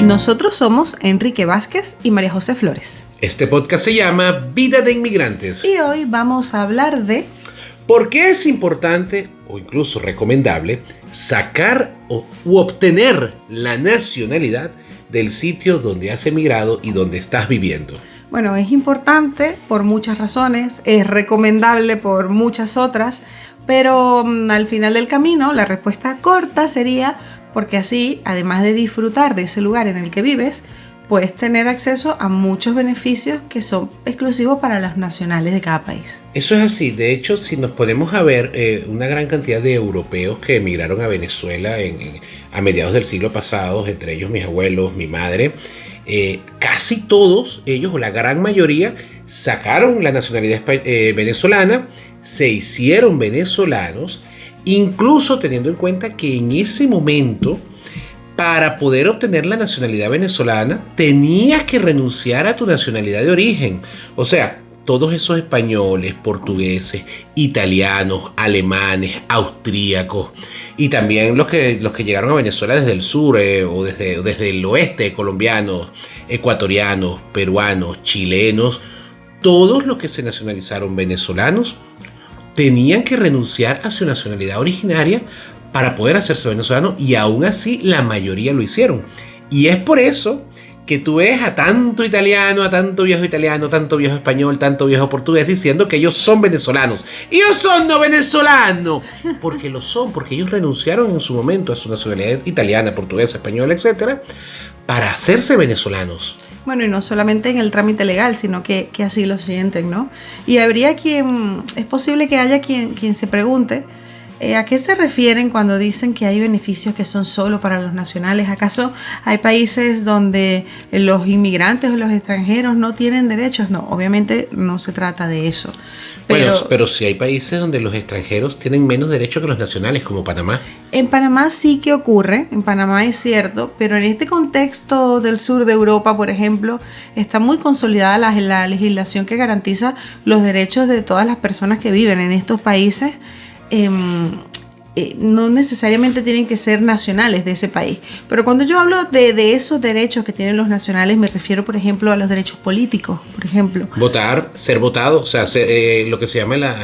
Nosotros somos Enrique Vázquez y María José Flores. Este podcast se llama Vida de Inmigrantes. Y hoy vamos a hablar de ¿por qué es importante o incluso recomendable sacar u obtener la nacionalidad del sitio donde has emigrado y donde estás viviendo? Bueno, es importante por muchas razones, es recomendable por muchas otras, pero al final del camino la respuesta corta sería porque así, además de disfrutar de ese lugar en el que vives, puedes tener acceso a muchos beneficios que son exclusivos para los nacionales de cada país. Eso es así. De hecho, si nos ponemos a ver una gran cantidad de europeos que emigraron a Venezuela a mediados del siglo pasado, entre ellos mis abuelos, mi madre, casi todos ellos, o la gran mayoría, sacaron la nacionalidad venezolana, se hicieron venezolanos, incluso teniendo en cuenta que en ese momento, para poder obtener la nacionalidad venezolana, tenías que renunciar a tu nacionalidad de origen. O sea, todos esos españoles, portugueses, italianos, alemanes, austríacos, y también los que llegaron a Venezuela desde el sur o desde el oeste, colombianos, ecuatorianos, peruanos, chilenos, todos los que se nacionalizaron venezolanos tenían que renunciar a su nacionalidad originaria para poder hacerse venezolano, y aún así la mayoría lo hicieron. Y es por eso que tú ves a tanto italiano, a tanto viejo italiano, tanto viejo español, tanto viejo portugués diciendo que ellos son venezolanos. ¡Ellos son no venezolanos! Porque lo son, porque ellos renunciaron en su momento a su nacionalidad italiana, portuguesa, española, etcétera, para hacerse venezolanos. Bueno, y no solamente en el trámite legal, sino que así lo sienten, ¿no? Y habría es posible que haya quien se pregunte, ¿a qué se refieren cuando dicen que hay beneficios que son solo para los nacionales? ¿Acaso hay países donde los inmigrantes o los extranjeros no tienen derechos? No, obviamente no se trata de eso. Pero sí hay países donde los extranjeros tienen menos derechos que los nacionales, como Panamá. En Panamá sí que ocurre, en Panamá es cierto, pero en este contexto del sur de Europa, por ejemplo, está muy consolidada la legislación que garantiza los derechos de todas las personas que viven en estos países. No necesariamente tienen que ser nacionales de ese país. Pero cuando yo hablo de esos derechos que tienen los nacionales, me refiero, por ejemplo, a los derechos políticos, por ejemplo. Votar, ser votado, o sea, lo que se llama la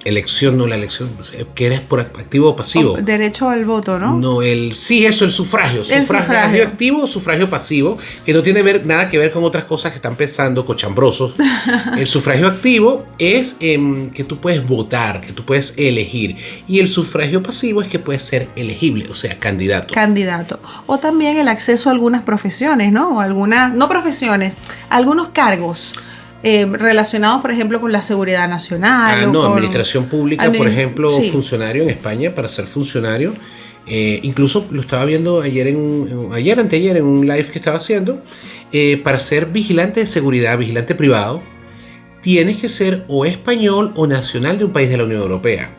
elección, no la elección, que eres por activo o pasivo. Derecho al voto, ¿no? No, el sufragio. Sufragio activo o sufragio pasivo, que no tiene nada que ver con otras cosas que están pensando cochambrosos. El sufragio activo es que tú puedes votar, que tú puedes elegir. Y el sufragio pasivo es que puedes ser elegible, o sea, candidato. O también el acceso a algunas profesiones, ¿no? O algunos cargos relacionados, por ejemplo, con la seguría nacional. Administración pública, por ejemplo, sí. Funcionario en España, para ser funcionario. Incluso lo estaba viendo anteayer en un live que estaba haciendo. Para ser vigilante de seguridad, vigilante privado, tienes que ser o español o nacional de un país de la Unión Europea.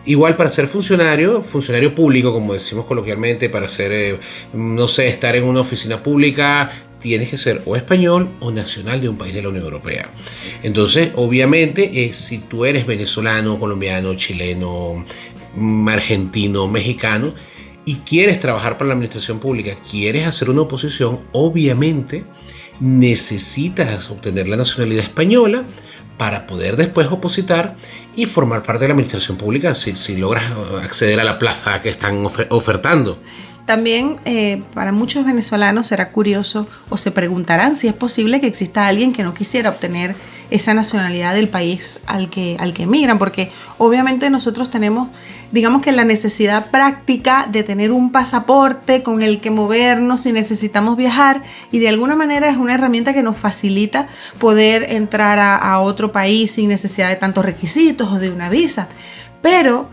Igual para ser funcionario público, como decimos coloquialmente, para ser, estar en una oficina pública, tienes que ser o español o nacional de un país de la Unión Europea. Entonces, obviamente, si tú eres venezolano, colombiano, chileno, argentino, mexicano, y quieres trabajar para la administración pública, quieres hacer una oposición, obviamente necesitas obtener la nacionalidad española para poder después opositar y formar parte de la administración pública si logras acceder a la plaza que están ofertando. También para muchos venezolanos será curioso o se preguntarán si es posible que exista alguien que no quisiera obtener esa nacionalidad del país al que emigran, porque obviamente nosotros tenemos, digamos que la necesidad práctica de tener un pasaporte con el que movernos si necesitamos viajar, y de alguna manera es una herramienta que nos facilita poder entrar a otro país sin necesidad de tantos requisitos o de una visa. Pero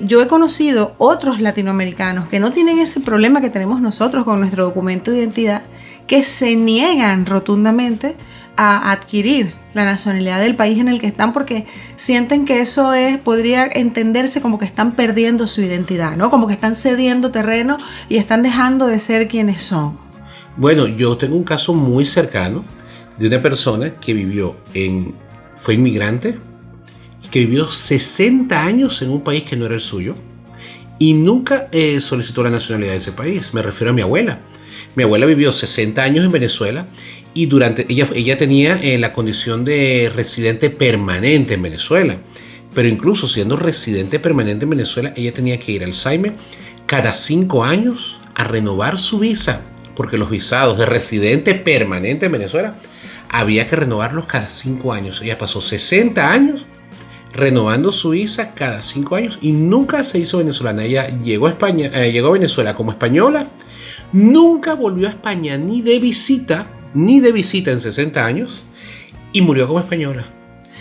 yo he conocido otros latinoamericanos que no tienen ese problema que tenemos nosotros con nuestro documento de identidad, que se niegan rotundamente a adquirir la nacionalidad del país en el que están, porque sienten que eso podría entenderse como que están perdiendo su identidad, ¿no? Como que están cediendo terreno y están dejando de ser quienes son. Bueno, yo tengo un caso muy cercano de una persona que fue inmigrante, que vivió 60 años en un país que no era el suyo, y nunca solicitó la nacionalidad de ese país. Me refiero a mi abuela. Mi abuela vivió 60 años en Venezuela y ella tenía la condición de residente permanente en Venezuela. Pero incluso siendo residente permanente en Venezuela, ella tenía que ir al SAIME cada 5 años a renovar su visa, porque los visados de residente permanente en Venezuela había que renovarlos cada 5 años. Ella pasó 60 años renovando su visa cada 5 años y nunca se hizo venezolana. Ella llegó a llegó a Venezuela como española, nunca volvió a España ni de visita en 60 años y murió como española.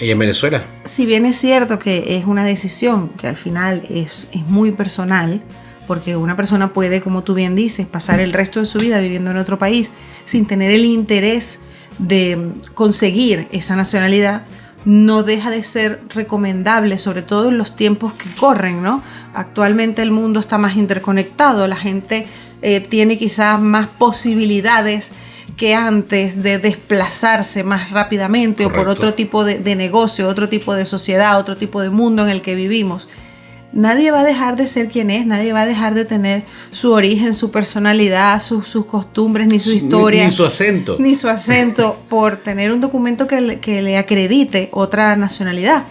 Ella en Venezuela. Si bien es cierto que es una decisión que al final es muy personal, porque una persona puede, como tú bien dices, pasar el resto de su vida viviendo en otro país sin tener el interés de conseguir esa nacionalidad, no deja de ser recomendable, sobre todo en los tiempos que corren, ¿no? Actualmente el mundo está más interconectado, la gente tiene quizás más posibilidades que antes de desplazarse más rápidamente. Correcto. O por otro tipo de negocio, otro tipo de sociedad, otro tipo de mundo en el que vivimos. Nadie va a dejar de ser quien es, nadie va a dejar de tener su origen, su personalidad, sus costumbres, ni su historia. Ni su acento. Ni su acento por tener un documento que le acredite otra nacionalidad.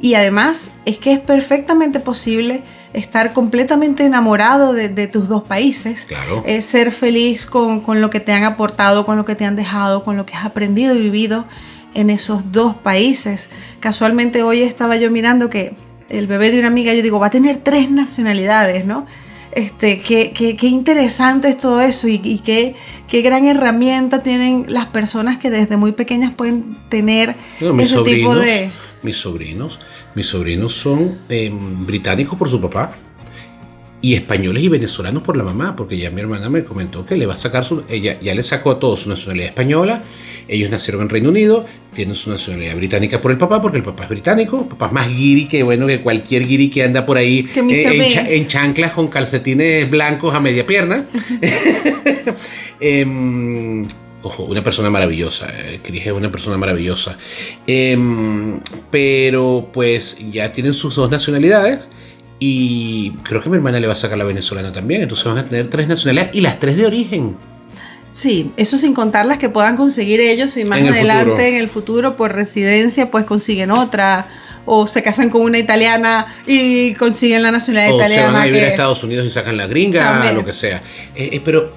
Y además es que es perfectamente posible estar completamente enamorado de tus dos países. Claro. Ser feliz con lo que te han aportado, con lo que te han dejado, con lo que has aprendido y vivido en esos dos países. Casualmente hoy estaba yo mirando que el bebé de una amiga, yo digo, va a tener 3 nacionalidades, ¿no? Qué interesante es todo eso y qué gran herramienta tienen las personas que desde muy pequeñas pueden tener ese tipo de... Mis sobrinos son británicos por su papá y españoles y venezolanos por la mamá, porque ya mi hermana me comentó que le va a sacar ella ya le sacó a todos su nacionalidad española. Ellos nacieron en Reino Unido, tienen su nacionalidad británica por el papá, porque el papá es británico. El papá es más guiri que cualquier guiri que anda por ahí en chanclas con calcetines blancos a media pierna. Ojo, una persona maravillosa. Cris es una persona maravillosa. Pero pues ya tienen sus 2 nacionalidades. Y creo que mi hermana le va a sacar la venezolana también. Entonces van a tener 3 nacionalidades y las 3 de origen. Sí, eso sin contar las que puedan conseguir ellos y más adelante en el futuro por residencia pues consiguen otra, o se casan con una italiana y consiguen la nacionalidad italiana. O se van a vivir a Estados Unidos y sacan la gringa, también. Lo que sea. Pero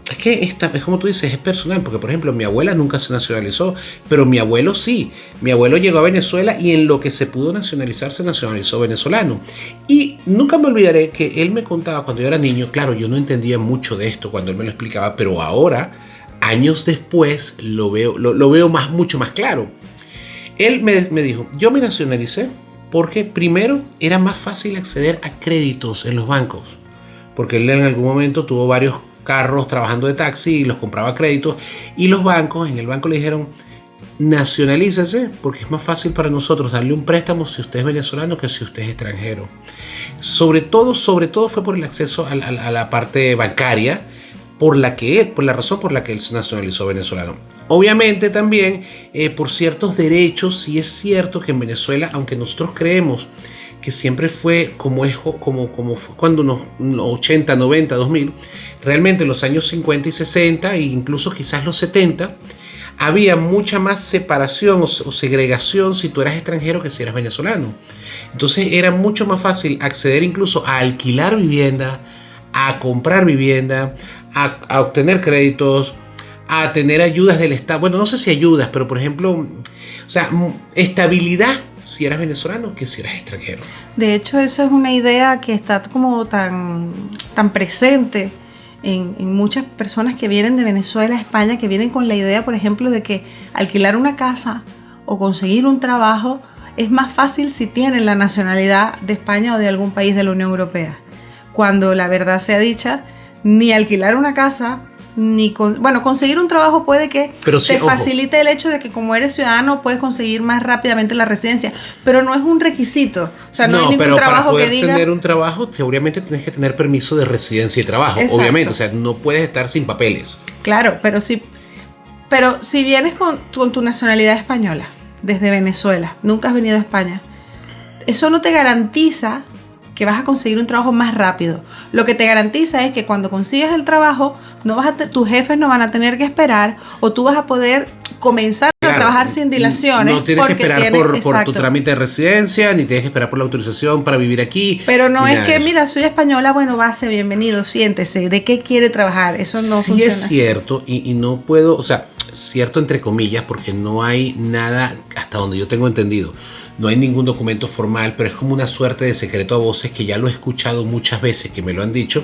es que es como tú dices, es personal, porque por ejemplo mi abuela nunca se nacionalizó, pero mi abuelo sí. Mi abuelo llegó a Venezuela y en lo que se pudo nacionalizar, se nacionalizó venezolano. Y nunca me olvidaré que él me contaba cuando yo era niño, claro, yo no entendía mucho de esto cuando él me lo explicaba, pero ahora, años después, lo veo mucho más claro. Él me dijo, yo me nacionalicé porque primero era más fácil acceder a créditos en los bancos, porque él en algún momento tuvo varios carros trabajando de taxi y los compraba a créditos, y los bancos, en el banco le dijeron, nacionalícese porque es más fácil para nosotros darle un préstamo si usted es venezolano que si usted es extranjero. Sobre todo fue por el acceso a la parte bancaria, por la razón por la que él se nacionalizó venezolano. Obviamente también por ciertos derechos. Sí es cierto que en Venezuela, aunque nosotros creemos que siempre fue como fue cuando unos 80, 90, 2000, realmente en los años 50 y 60 e incluso quizás los 70, había mucha más separación o segregación si tú eras extranjero que si eras venezolano. Entonces era mucho más fácil acceder incluso a alquilar vivienda, a comprar vivienda, a obtener créditos, a tener ayudas del Estado. Bueno, no sé si ayudas, pero por ejemplo, estabilidad si eras venezolano que si eras extranjero. De hecho, esa es una idea que está como tan presente en muchas personas que vienen de Venezuela a España, que vienen con la idea, por ejemplo, de que alquilar una casa o conseguir un trabajo es más fácil si tienen la nacionalidad de España o de algún país de la Unión Europea. Cuando la verdad sea dicha, ni alquilar una casa, conseguir un trabajo puede que te facilite el hecho de que como eres ciudadano puedes conseguir más rápidamente la residencia, pero no es un requisito. O sea, no hay ningún trabajo que diga... para poder tener un trabajo, obviamente tienes que tener permiso de residencia y trabajo. Exacto. Obviamente, o sea, no puedes estar sin papeles. Claro, pero si vienes con tu nacionalidad española desde Venezuela, nunca has venido a España, eso no te garantiza que vas a conseguir un trabajo más rápido. Lo que te garantiza es que cuando consigas el trabajo, tus jefes no van a tener que esperar, o tú vas a poder comenzar a trabajar sin dilaciones. No tienes que esperar por tu trámite de residencia, ni tienes que esperar por la autorización para vivir aquí. Pero no es que, mira, soy española, bueno, base, bienvenido, siéntese. ¿De qué quiere trabajar? Eso no funciona así. Sí es cierto, y no puedo, o sea, cierto entre comillas, porque no hay nada, hasta donde yo tengo entendido, no hay ningún documento formal, pero es como una suerte de secreto a voces que ya lo he escuchado muchas veces, que me lo han dicho.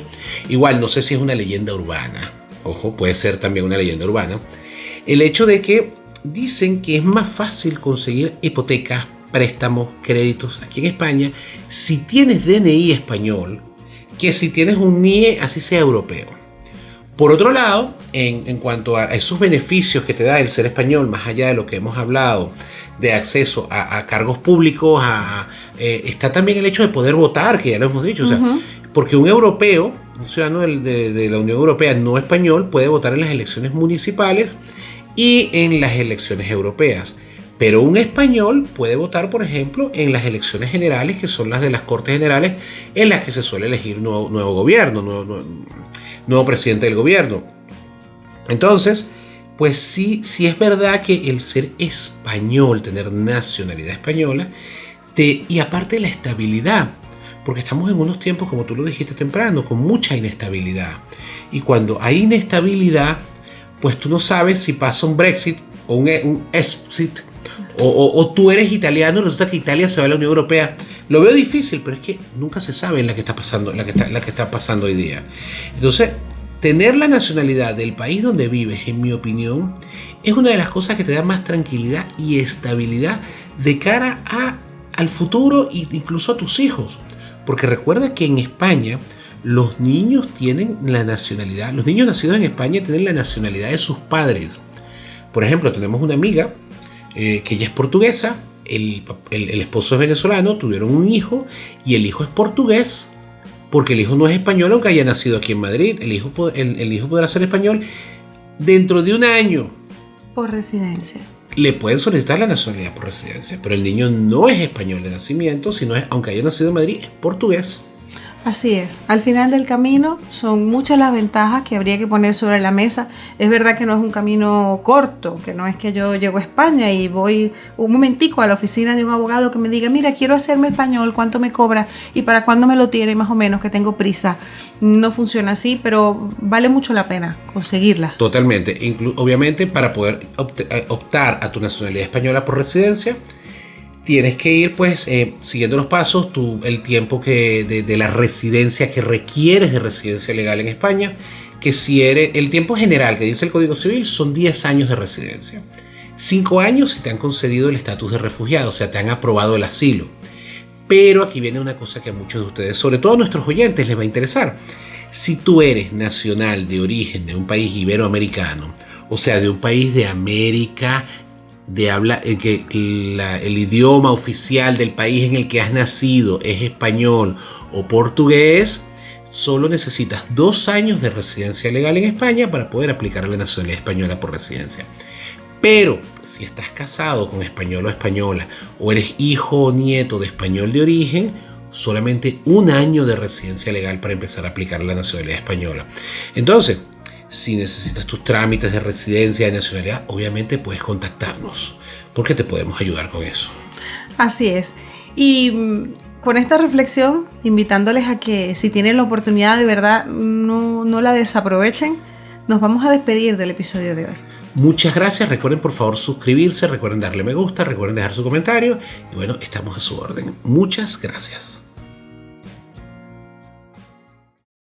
Igual, no sé si es una leyenda urbana. Ojo, puede ser también una leyenda urbana. El hecho de que dicen que es más fácil conseguir hipotecas, préstamos, créditos aquí en España si tienes DNI español que si tienes un NIE así sea europeo. Por otro lado, en cuanto a esos beneficios que te da el ser español, más allá de lo que hemos hablado, de acceso a cargos públicos, está también el hecho de poder votar, que ya lo hemos dicho. O sea, porque un europeo, un ciudadano de la Unión Europea no español, puede votar en las elecciones municipales y en las elecciones europeas. Pero un español puede votar, por ejemplo, en las elecciones generales, que son las de las Cortes Generales, en las que se suele elegir nuevo gobierno, nuevo presidente del gobierno. Entonces, pues sí es verdad que el ser español, tener nacionalidad española, y aparte la estabilidad, porque estamos en unos tiempos, como tú lo dijiste temprano, con mucha inestabilidad. Y cuando hay inestabilidad, pues tú no sabes si pasa un Brexit o un exit, o tú eres italiano y resulta que Italia se va a la Unión Europea. Lo veo difícil, pero es que nunca se sabe la que está pasando hoy día. Entonces, tener la nacionalidad del país donde vives, en mi opinión, es una de las cosas que te da más tranquilidad y estabilidad de cara al futuro e incluso a tus hijos. Porque recuerda que en España los niños tienen la nacionalidad, los niños nacidos en España tienen la nacionalidad de sus padres. Por ejemplo, tenemos una amiga que ella es portuguesa, el esposo es venezolano, tuvieron un hijo y el hijo es portugués, porque el hijo no es español aunque haya nacido aquí en Madrid. El hijo podrá ser español dentro de un año. Por residencia. Le pueden solicitar la nacionalidad por residencia, pero el niño no es español de nacimiento, sino aunque haya nacido en Madrid, es portugués. Así es. Al final del camino son muchas las ventajas que habría que poner sobre la mesa. Es verdad que no es un camino corto, que no es que yo llego a España y voy un momentico a la oficina de un abogado que me diga, mira, quiero hacerme español, ¿cuánto me cobra? ¿Y para cuándo me lo tiene? Más o menos, que tengo prisa. No funciona así, pero vale mucho la pena conseguirla. Totalmente. Obviamente, para poder optar a tu nacionalidad española por residencia, tienes que ir pues siguiendo los pasos, el tiempo de la residencia que requieres de residencia legal en España, que si eres, el tiempo general que dice el Código Civil son 10 años de residencia. 5 años si te han concedido el estatus de refugiado, o sea, te han aprobado el asilo. Pero aquí viene una cosa que a muchos de ustedes, sobre todo a nuestros oyentes, les va a interesar. Si tú eres nacional de origen de un país iberoamericano, o sea, de un país de América, el idioma oficial del país en el que has nacido es español o portugués, solo necesitas 2 años de residencia legal en España para poder aplicar la nacionalidad española por residencia. Pero si estás casado con español o española, o eres hijo o nieto de español de origen, solamente 1 año de residencia legal para empezar a aplicar la nacionalidad española. Entonces, si necesitas tus trámites de residencia, de nacionalidad, obviamente puedes contactarnos, porque te podemos ayudar con eso. Así es. Y con esta reflexión, invitándoles a que si tienen la oportunidad de verdad, no la desaprovechen, nos vamos a despedir del episodio de hoy. Muchas gracias. Recuerden por favor suscribirse, recuerden darle me gusta, recuerden dejar su comentario y bueno, estamos a su orden. Muchas gracias.